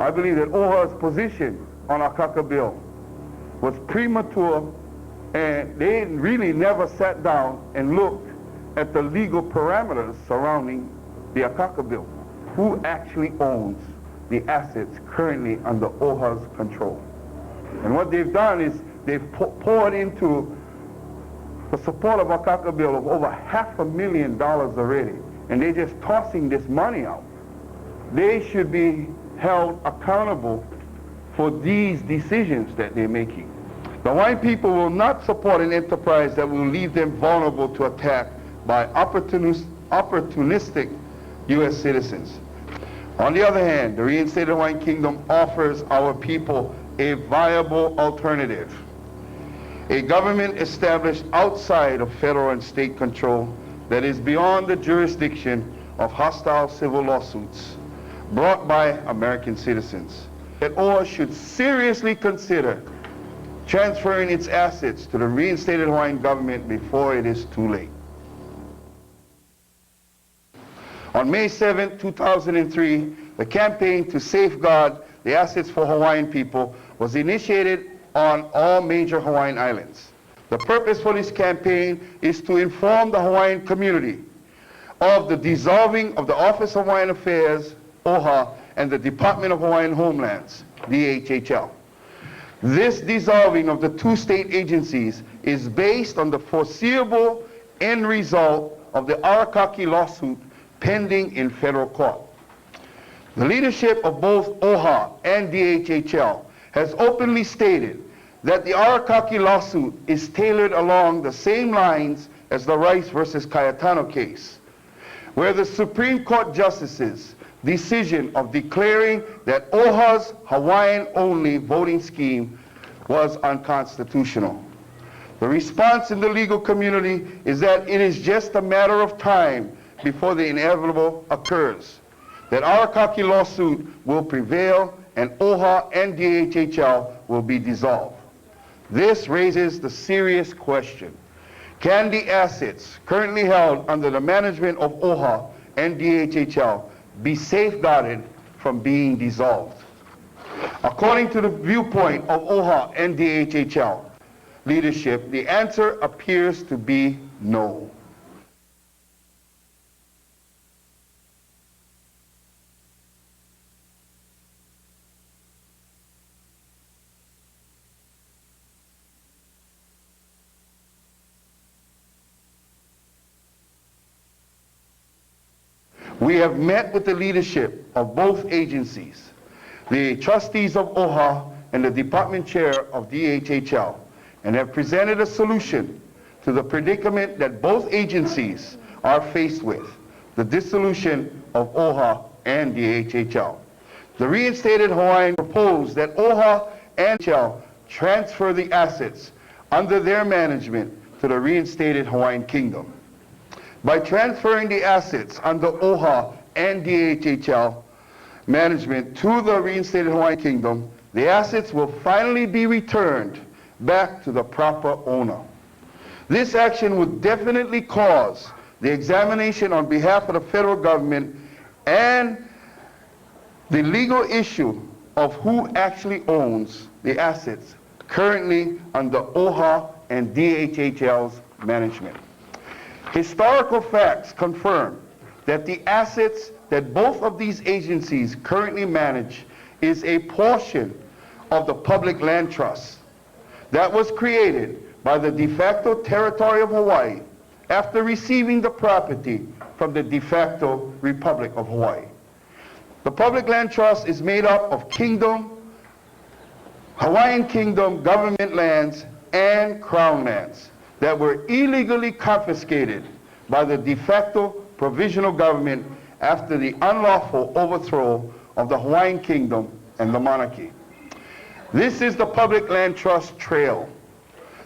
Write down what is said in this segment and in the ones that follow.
I believe that OHA's position on Akaka bill was premature, and they really never sat down and looked at the legal parameters surrounding the Akaka bill. Who actually owns the assets currently under OHA's control? And what they've done is they've poured into the support of Akaka bill of over $500,000 already, and they're just tossing this money out. They should be held accountable for these decisions that they're making. The Hawaiian people will not support an enterprise that will leave them vulnerable to attack by opportunistic U.S. citizens. On the other hand, the reinstated Hawaiian Kingdom offers our people a viable alternative. A government established outside of federal and state control that is beyond the jurisdiction of hostile civil lawsuits brought by American citizens. That OHA should seriously consider transferring its assets to the reinstated Hawaiian government before it is too late. On May 7, 2003, the campaign to safeguard the assets for Hawaiian people was initiated on all major Hawaiian islands. The purpose for this campaign is to inform the Hawaiian community of the dissolving of the Office of Hawaiian Affairs, OHA, and the Department of Hawaiian Homelands, DHHL. This dissolving of the two state agencies is based on the foreseeable end result of the Arakaki lawsuit pending in federal court. The leadership of both OHA and DHHL has openly stated that the Arakaki lawsuit is tailored along the same lines as the Rice versus Cayetano case, where the Supreme Court Justice's decision of declaring that OHA's Hawaiian-only voting scheme was unconstitutional. The response in the legal community is that it is just a matter of time before the inevitable occurs, that Arakaki lawsuit will prevail and OHA and DHHL will be dissolved. This raises the serious question: can the assets currently held under the management of OHA and DHHL be safeguarded from being dissolved? According to the viewpoint of OHA and DHHL leadership, the answer appears to be no. We have met with the leadership of both agencies, the trustees of OHA and the department chair of DHHL, and have presented a solution to the predicament that both agencies are faced with, the dissolution of OHA and DHHL. The reinstated Hawaiian proposed that OHA and DHHL transfer the assets under their management to the reinstated Hawaiian Kingdom. By transferring the assets under OHA and DHHL management to the reinstated Hawaiian Kingdom, the assets will finally be returned back to the proper owner. This action would definitely cause the examination on behalf of the federal government and the legal issue of who actually owns the assets currently under OHA and DHHL's management. Historical facts confirm that the assets that both of these agencies currently manage is a portion of the public land trust that was created by the de facto territory of Hawaii after receiving the property from the de facto Republic of Hawaii. The public land trust is made up of Hawaiian Kingdom government lands and crown lands that were illegally confiscated by the de facto provisional government after the unlawful overthrow of the Hawaiian Kingdom and the monarchy. This is the public land trust trail.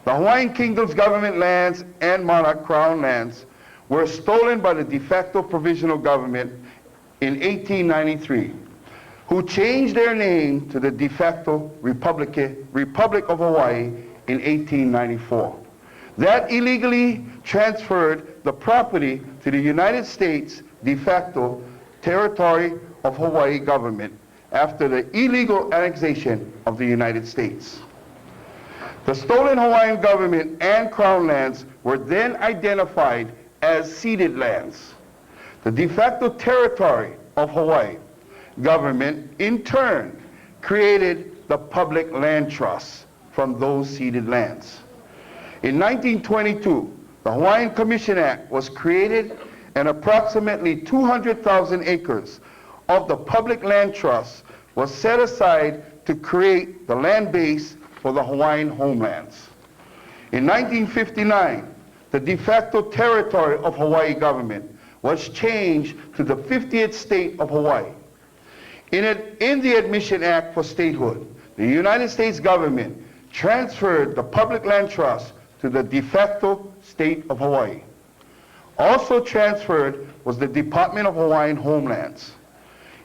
The Hawaiian Kingdom's government lands and monarch crown lands were stolen by the de facto provisional government in 1893, who changed their name to the de facto Republic of Hawaii in 1894. That illegally transferred the property to the United States de facto territory of Hawaii government after the illegal annexation of the United States. The stolen Hawaiian government and crown lands were then identified as ceded lands. The de facto territory of Hawaii government in turn created the public land trusts from those ceded lands. In 1922, the Hawaiian Commission Act was created, and approximately 200,000 acres of the public land trust was set aside to create the land base for the Hawaiian homelands. In 1959, the de facto territory of Hawaii government was changed to the 50th state of Hawaii. In the Admission Act for statehood, the United States government transferred the public land trust to the de facto state of Hawaii. Also transferred was the Department of Hawaiian Homelands.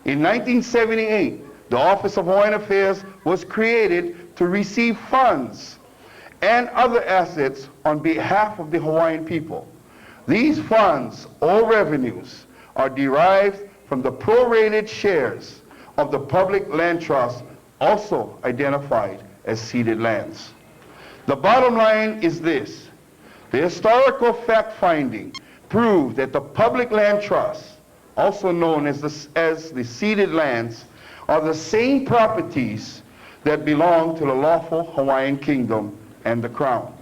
In 1978, the Office of Hawaiian Affairs was created to receive funds and other assets on behalf of the Hawaiian people. These funds or revenues are derived from the prorated shares of the public land trust, also identified as ceded lands. The bottom line is this: the historical fact-finding proved that the public land trusts, also known as the ceded lands, are the same properties that belong to the lawful Hawaiian kingdom and the crown.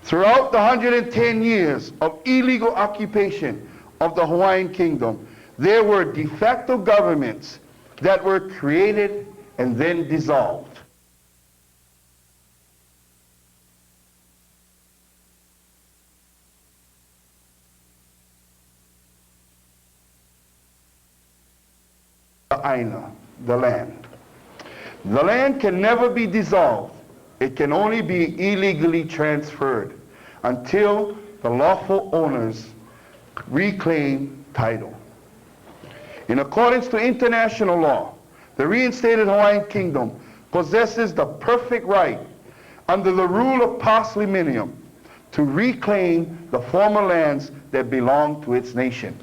Throughout the 110 years of illegal occupation of the Hawaiian kingdom, there were de facto governments that were created and then dissolved. Aina, the land. The land can never be dissolved. It can only be illegally transferred until the lawful owners reclaim title. In accordance to international law, the reinstated Hawaiian Kingdom possesses the perfect right under the rule of parsimonium to reclaim the former lands that belong to its nation.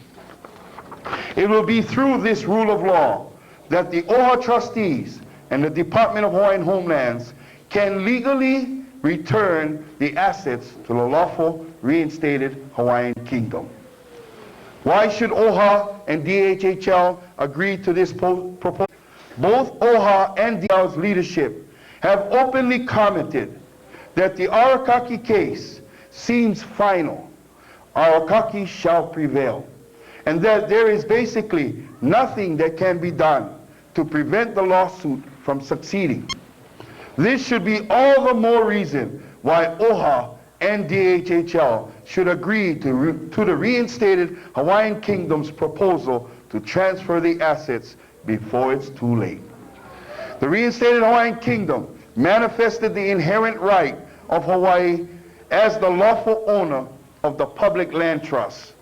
It will be through this rule of law that the OHA trustees and the Department of Hawaiian Homelands can legally return the assets to the lawful reinstated Hawaiian Kingdom. Why should OHA and DHHL agree to this proposal? Both OHA and DHHL's leadership have openly commented that the Arakaki case seems final. Arakaki shall prevail, and that there is basically nothing that can be done to prevent the lawsuit from succeeding. This should be all the more reason why OHA and DHHL should agree to the reinstated Hawaiian Kingdom's proposal to transfer the assets before it's too late. The reinstated Hawaiian Kingdom manifested the inherent right of Hawaii as the lawful owner of the public land trust.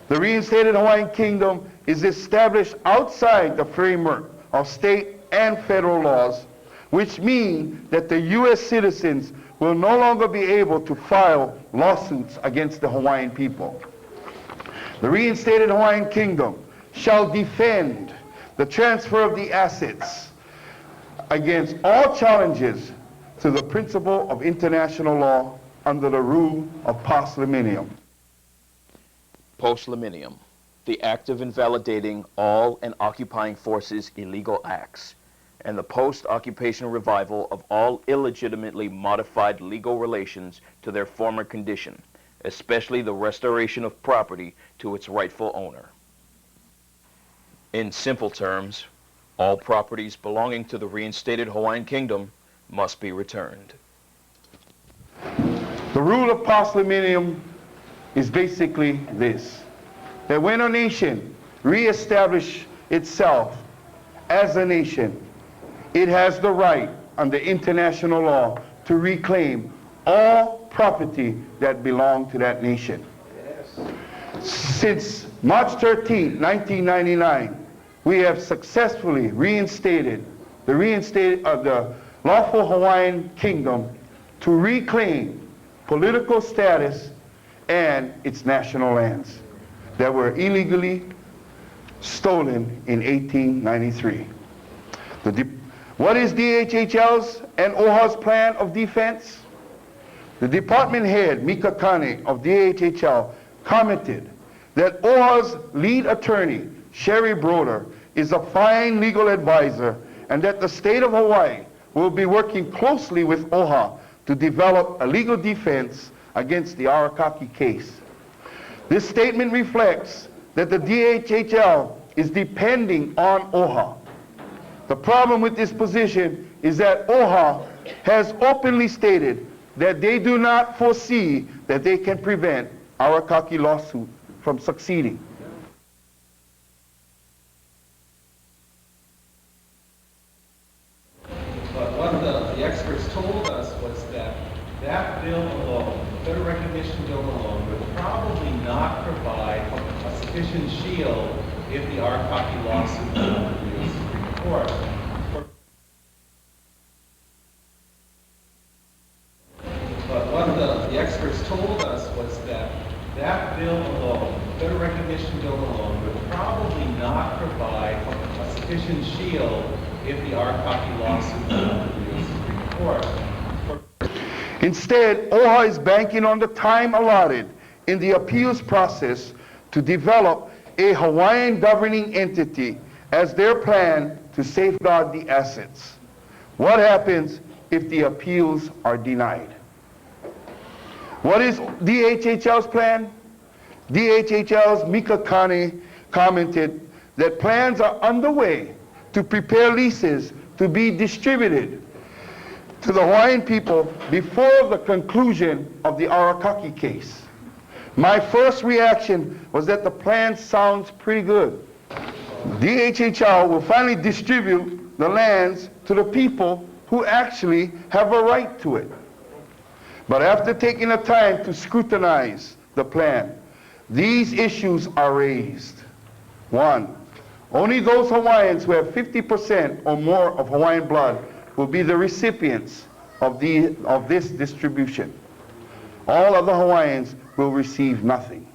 The reinstated Hawaiian Kingdom is established outside the framework of state and federal laws, which mean that the U.S. citizens will no longer be able to file lawsuits against the Hawaiian people. The reinstated Hawaiian Kingdom shall defend the transfer of the assets against all challenges to the principle of international law under the rule of parsimonium. Post-liminium, the act of invalidating all and occupying forces' illegal acts, and the post-occupation revival of all illegitimately modified legal relations to their former condition, especially the restoration of property to its rightful owner. In simple terms, all properties belonging to the reinstated Hawaiian Kingdom must be returned. The rule of parsimonium is basically this: that when a nation reestablishes itself as a nation, it has the right under international law to reclaim all property that belonged to that nation. Yes. Since March 13, 1999, we have successfully reinstated the lawful Hawaiian Kingdom to reclaim political status and its national lands that were illegally stolen in 1893. What is DHHL's and OHA's plan of defense? The department head, Mika Kane of DHHL, commented that OHA's lead attorney, Sherry Broder, is a fine legal advisor and that the state of Hawaii will be working closely with OHA to develop a legal defense against the Arakaki case. This statement reflects that the DHHL is depending on OHA. The problem with this position is that OHA has openly stated that they do not foresee that they can prevent Arakaki lawsuit from succeeding. But what the experts told us was that that bill alone, the federal recognition bill alone, would probably not provide a sufficient shield if the Arakaki lawsuit were to the Supreme Court. But what the experts told us was that that bill alone, the federal recognition bill alone, would probably not provide a sufficient shield if the Arakaki lawsuit were to the Supreme Court. Instead, OHA is banking on the time allotted in the appeals process to develop a Hawaiian governing entity as their plan to safeguard the assets. What happens if the appeals are denied? What is DHHL's plan? DHHL's Mika Kane commented that plans are underway to prepare leases to be distributed to the Hawaiian people before the conclusion of the Arakaki case. My first reaction was that the plan sounds pretty good. DHHL will finally distribute the lands to the people who actually have a right to it. But after taking the time to scrutinize the plan, these issues are raised. One, only those Hawaiians who have 50% or more of Hawaiian blood will be the recipients of this distribution. All other Hawaiians will receive nothing.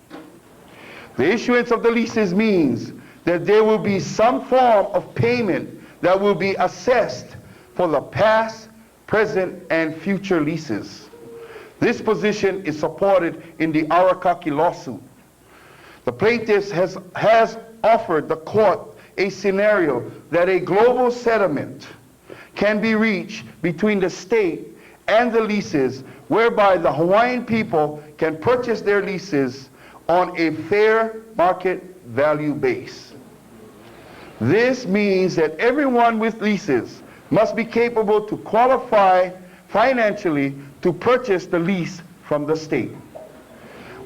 The issuance of the leases means that there will be some form of payment that will be assessed for the past, present, and future leases. This position is supported in the Arakaki lawsuit. The plaintiffs has offered the court a scenario that a global settlement can be reached between the state and the leases, whereby the Hawaiian people can purchase their leases on a fair market value base. This means that everyone with leases must be capable to qualify financially to purchase the lease from the state.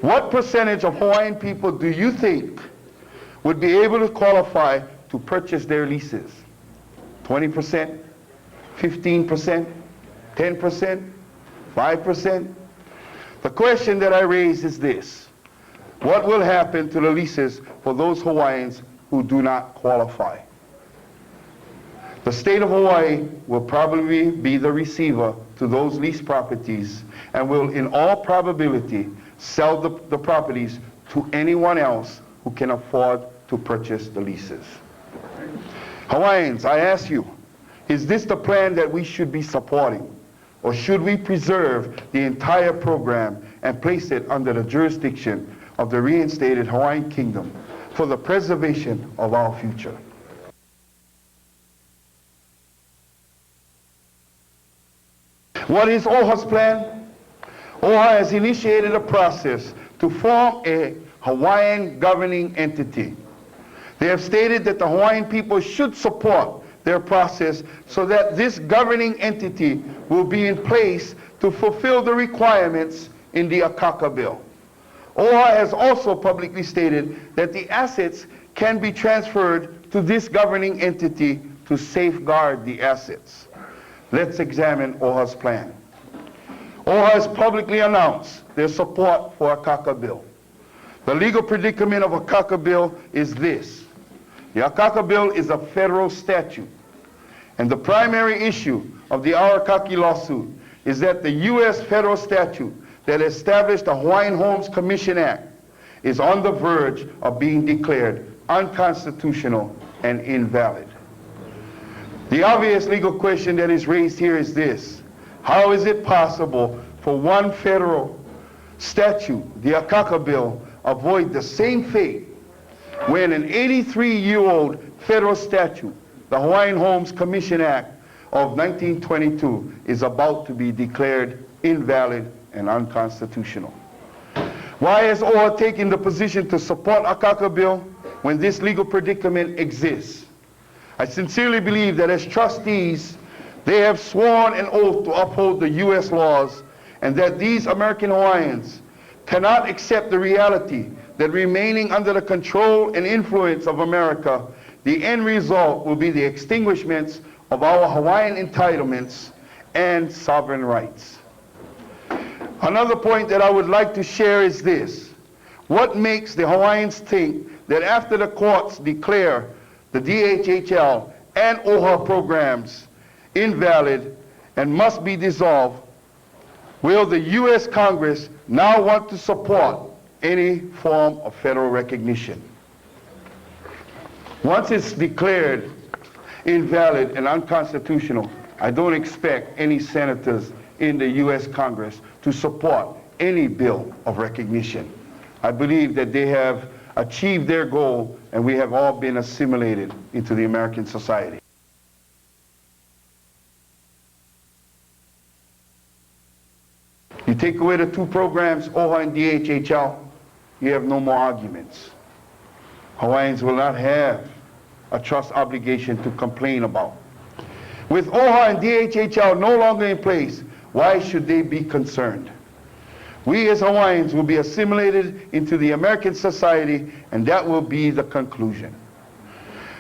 What percentage of Hawaiian people do you think would be able to qualify to purchase their leases? 20%? 15%? 10%? 5%? The question that I raise is this: what will happen to the leases for those Hawaiians who do not qualify? The state of Hawaii will probably be the receiver to those lease properties and will in all probability sell the properties to anyone else who can afford to purchase the leases. Hawaiians, I ask you, is this the plan that we should be supporting? Or should we preserve the entire program and place it under the jurisdiction of the reinstated Hawaiian Kingdom for the preservation of our future? What is OHA's plan? OHA has initiated a process to form a Hawaiian governing entity. They have stated that the Hawaiian people should support their process so that this governing entity will be in place to fulfill the requirements in the Akaka bill. OHA has also publicly stated that the assets can be transferred to this governing entity to safeguard the assets. Let's examine OHA's plan. OHA has publicly announced their support for Akaka bill. The legal predicament of Akaka bill is this: the Akaka bill is a federal statute, and the primary issue of the Arakaki lawsuit is that the U.S. federal statute that established the Hawaiian Homes Commission Act is on the verge of being declared unconstitutional and invalid. The obvious legal question that is raised here is this: how is it possible for one federal statute, the Akaka Bill, avoid the same fate when an 83-year-old federal statute, the Hawaiian Homes Commission Act of 1922, is about to be declared invalid and unconstitutional? Why has OHA taken the position to support Akaka Bill when this legal predicament exists? I sincerely believe that as trustees, they have sworn an oath to uphold the U.S. laws, and that these American Hawaiians cannot accept the reality that remaining under the control and influence of America, the end result will be the extinguishment of our Hawaiian entitlements and sovereign rights. Another point that I would like to share is this: what makes the Hawaiians think that after the courts declare the DHHL and OHA programs invalid and must be dissolved, will the U.S. Congress now want to support any form of federal recognition? Once it's declared invalid and unconstitutional, I don't expect any senators in the U.S. Congress to support any bill of recognition. I believe that they have achieved their goal, and we have all been assimilated into the American society. You take away the two programs, OHA and DHHL, you have no more arguments. Hawaiians will not have a trust obligation to complain about. With OHA and DHHL no longer in place, why should they be concerned? We as Hawaiians will be assimilated into the American society, and that will be the conclusion.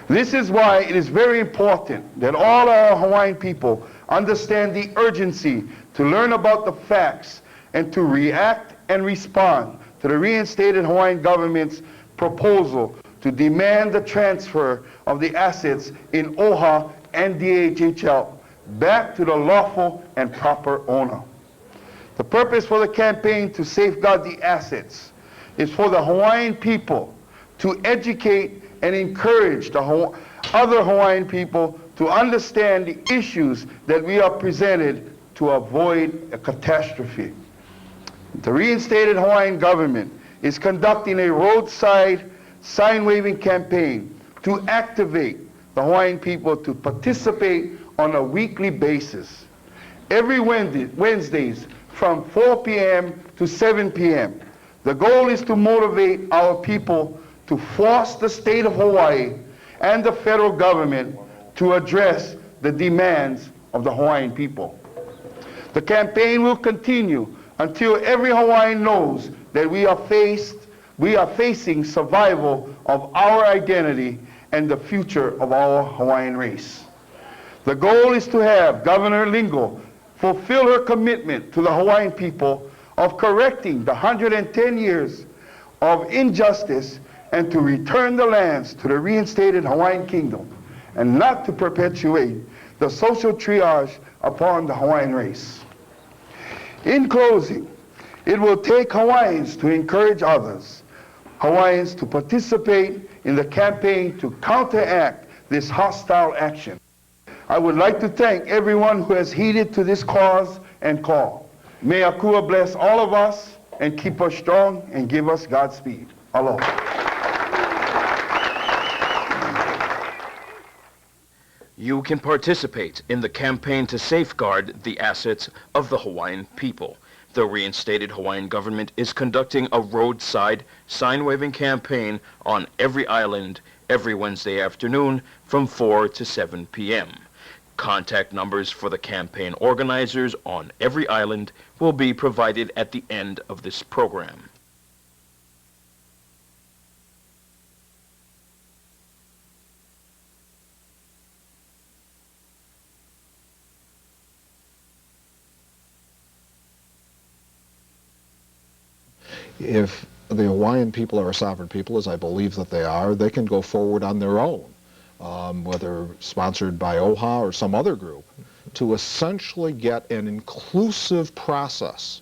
This is why it is very important that all our Hawaiian people understand the urgency to learn about the facts and to react and respond to the reinstated Hawaiian government's proposal to demand the transfer of the assets in OHA and DHHL back to the lawful and proper owner. The purpose for the campaign to safeguard the assets is for the Hawaiian people to educate and encourage the other Hawaiian people to understand the issues that we are presented to avoid a catastrophe. The reinstated Hawaiian government is conducting a roadside sign-waving campaign to activate the Hawaiian people to participate on a weekly basis. Every Wednesdays from 4 p.m. to 7 p.m. The goal is to motivate our people to force the state of Hawaii and the federal government to address the demands of the Hawaiian people. The campaign will continue until every Hawaiian knows that we are facing survival of our identity and the future of our Hawaiian race. The goal is to have Governor Lingo fulfill her commitment to the Hawaiian people of correcting the 110 years of injustice and to return the lands to the reinstated Hawaiian kingdom, and not to perpetuate the social triage upon the Hawaiian race. In closing, it will take Hawaiians to encourage others, Hawaiians to participate in the campaign to counteract this hostile action. I would like to thank everyone who has heeded to this cause and call. May Akua bless all of us and keep us strong and give us Godspeed. Aloha. You can participate in the campaign to safeguard the assets of the Hawaiian people. The reinstated Hawaiian government is conducting a roadside sign-waving campaign on every island every Wednesday afternoon from 4 to 7 p.m. Contact numbers for the campaign organizers on every island will be provided at the end of this program. If the Hawaiian people are a sovereign people, as I believe that they are, they can go forward on their own, whether sponsored by OHA or some other group, to essentially get an inclusive process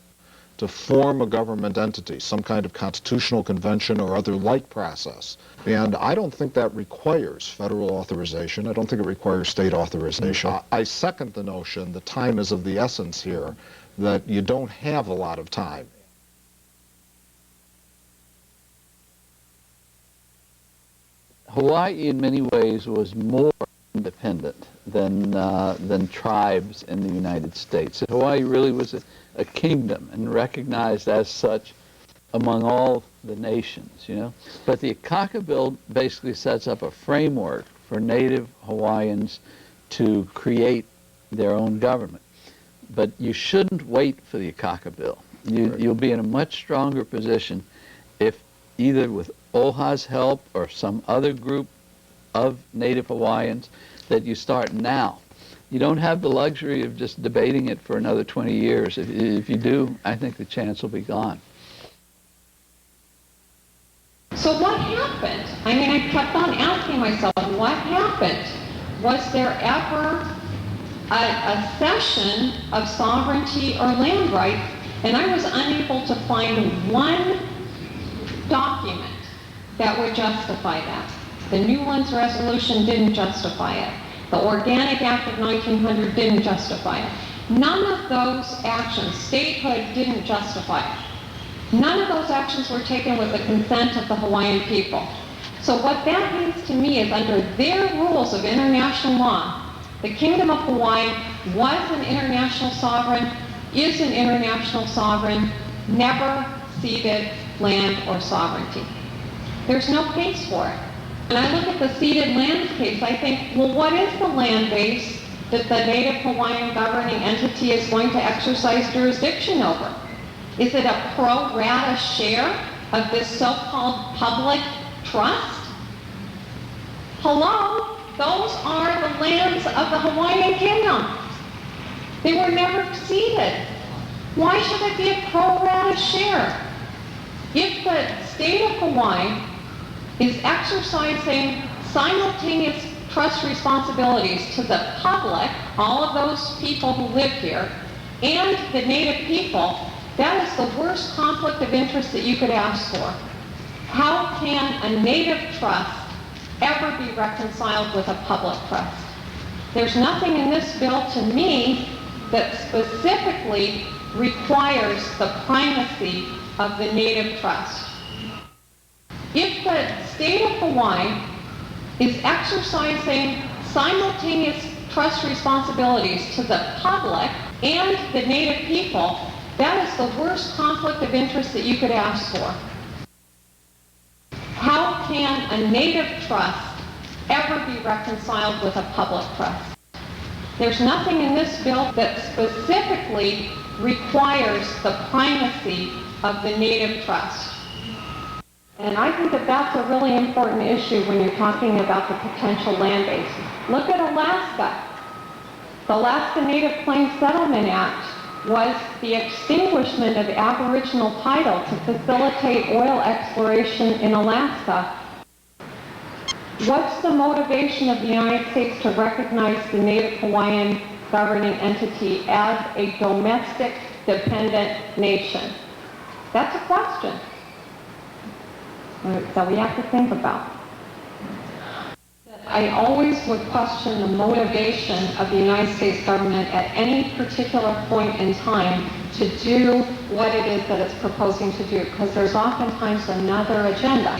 to form a government entity, some kind of constitutional convention or other like process. And I don't think that requires federal authorization. I don't think it requires state authorization. I second the notion that time is of the essence here, that you don't have a lot of time. Hawaii, in many ways, was more independent than tribes in the United States. Hawaii really was a kingdom and recognized as such among all the nations, you know. But the Akaka Bill basically sets up a framework for Native Hawaiians to create their own government. But you shouldn't wait for the Akaka Bill. You'll be in a much stronger position if either with OHA's help or some other group of Native Hawaiians that you start now. You don't have the luxury of just debating it for another 20 years. If you do, I think the chance will be gone. So what happened? I mean, I kept on asking myself, what happened? Was there ever a cession of sovereignty or land rights? And I was unable to find one document that would justify that. The Newlands Resolution didn't justify it. The Organic Act of 1900 didn't justify it. None of those actions, statehood didn't justify it. None of those actions were taken with the consent of the Hawaiian people. So what that means to me is under their rules of international law, the Kingdom of Hawaii was an international sovereign, is an international sovereign, never ceded land or sovereignty. There's no case for it. When I look at the ceded lands case, I think, well, what is the land base that the Native Hawaiian governing entity is going to exercise jurisdiction over? Is it a pro rata share of this so-called public trust? Hello? Those are the lands of the Hawaiian Kingdom. They were never ceded. Why should it be a pro rata share? If the state of Hawaii is exercising simultaneous trust responsibilities to the public, all of those people who live here, and the Native people, that is the worst conflict of interest that you could ask for. How can a Native trust ever be reconciled with a public trust? There's nothing in this bill to me that specifically requires the primacy of the Native trust. If the state of Hawaii is exercising simultaneous trust responsibilities to the public and the Native people, that is the worst conflict of interest that you could ask for. How can a Native trust ever be reconciled with a public trust? There's nothing in this bill that specifically requires the primacy of the Native trust. And I think that that's a really important issue when you're talking about the potential land base. Look at Alaska. The Alaska Native Plains Settlement Act was the extinguishment of Aboriginal title to facilitate oil exploration in Alaska. What's the motivation of the United States to recognize the Native Hawaiian governing entity as a domestic dependent nation? That's a question that we have to think about. I always would question the motivation of the United States government at any particular point in time to do what it is that it's proposing to do, because there's oftentimes another agenda.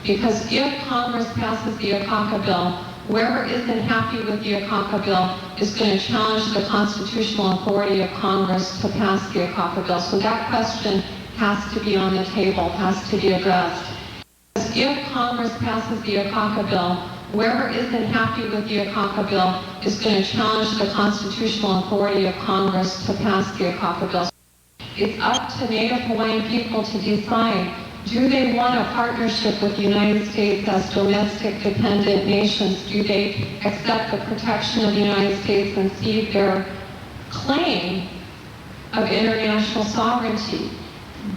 Because if Congress passes the Akaka Bill, whoever isn't happy with the Akaka Bill is going to challenge the constitutional authority of Congress to pass the Akaka Bill. So that question has to be on the table, has to be addressed. If Congress passes the Akaka Bill, whoever isn't happy with the Akaka Bill is going to challenge the constitutional authority of Congress to pass the Akaka Bill. It's up to Native Hawaiian people to decide, do they want a partnership with the United States as domestic dependent nations? Do they accept the protection of the United States and cede their claim of international sovereignty?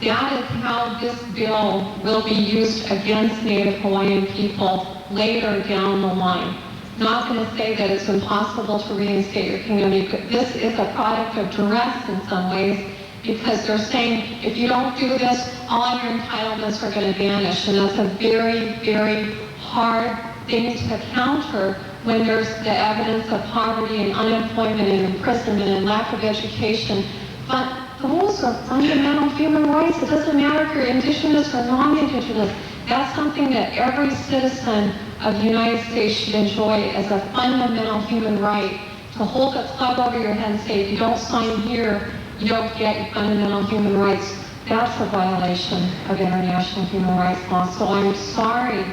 That is how this bill will be used against Native Hawaiian people later down the line. Not going to say that it's impossible to reinstate your kingdom. This is a product of duress in some ways, because they're saying, if you don't do this, all your entitlements are going to vanish. And that's a very, very hard thing to counter when there's the evidence of poverty and unemployment and imprisonment and lack of education. But those are fundamental human rights. It doesn't matter if you're indigenous or non-indigenous. That's something that every citizen of the United States should enjoy as a fundamental human right. To hold a club over your head and say, if you don't sign here, you don't get your fundamental human rights. That's a violation of international human rights law. So I'm sorry.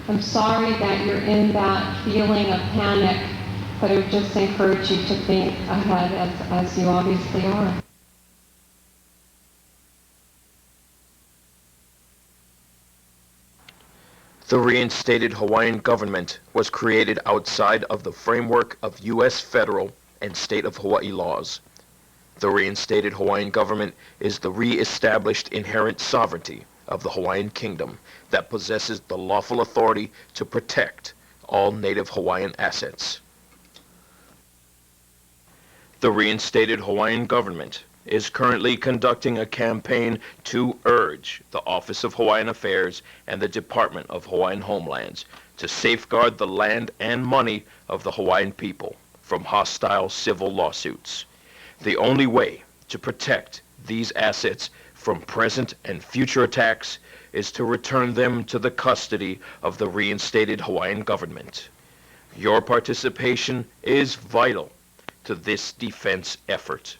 I'm sorry that you're in that feeling of panic, but I would just encourage you to think ahead as you obviously are. The reinstated Hawaiian government was created outside of the framework of U.S. federal and state of Hawaii laws. The reinstated Hawaiian government is the re-established inherent sovereignty of the Hawaiian kingdom that possesses the lawful authority to protect all native Hawaiian assets. The reinstated Hawaiian government is currently conducting a campaign to urge the Office of Hawaiian Affairs and the Department of Hawaiian Homelands to safeguard the land and money of the Hawaiian people from hostile civil lawsuits. The only way to protect these assets from present and future attacks is to return them to the custody of the reinstated Hawaiian government. Your participation is vital to this defense effort.